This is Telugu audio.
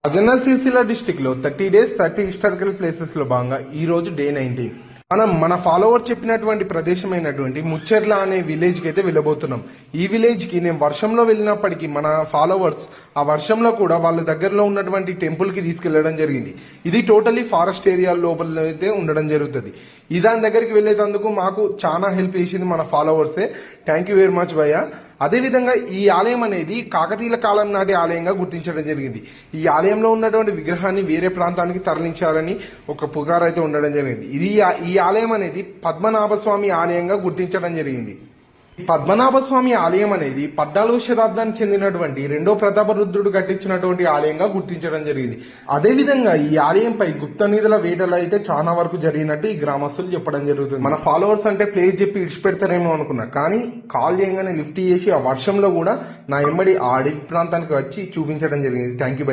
రాజన్న సిరిసిల్ల డిస్టిక్ లో 30 days 30 హిస్టారికల్ ప్లేసెస్ లో భాగంగా ఈ రోజు డే 19 మన ఫాలోవర్ చెప్పినటువంటి ప్రదేశమైనటువంటి ముచ్చెర్ల అనే విలేజ్ కి అయితే వెళ్ళబోతున్నాం. ఈ విలేజ్ కి నేను వర్షంలో వెళ్ళినప్పటికీ మన ఫాలోవర్స్ ఆ వర్షంలో కూడా వాళ్ళ దగ్గరలో ఉన్నటువంటి టెంపుల్ కి తీసుకెళ్లడం జరిగింది. ఇది టోటలీ ఫారెస్ట్ ఏరియా లోపల అయితే ఉండడం జరుగుతుంది. ఈ దాని దగ్గరికి వెళ్ళేందుకు మాకు చాలా హెల్ప్ చేసింది మన ఫాలోవర్సే. థ్యాంక్ యూ వెరీ మచ్ భయ్య. అదేవిధంగా ఈ ఆలయం అనేది కాకతీయుల కాలం నాటి ఆలయంగా గుర్తించడం జరిగింది. ఈ ఆలయంలో ఉన్నటువంటి విగ్రహాన్ని వేరే ప్రాంతానికి తరలించాలని ఒక పుకారు అయితే ఉండడం జరిగింది. ఈ ఆలయం అనేది పద్మనాభస్వామి ఆలయంగా గుర్తించడం జరిగింది. పద్మనాభస్వామి ఆలయం అనేది 14వ శతాబ్దానికి చెందినటువంటి రెండో ప్రతాపరుద్రుడు కట్టించినటువంటి ఆలయంగా గుర్తించడం జరిగింది. అదేవిధంగా ఈ ఆలయంపై గుప్త నిధుల వేటలు అయితే చాలా వరకు జరిగినట్టు ఈ గ్రామస్తులు చెప్పడం జరుగుతుంది. మన ఫాలోవర్స్ అంటే ప్లేస్ చెప్పి ఇడిచిపెడతారేమో అనుకున్నా, కానీ కాల్ చేయగానే లిఫ్ట్ చేసి ఆ వర్షంలో కూడా నా ఎంబడి ఆ అడవి ప్రాంతానికి వచ్చి చూపించడం జరిగింది. Thank you.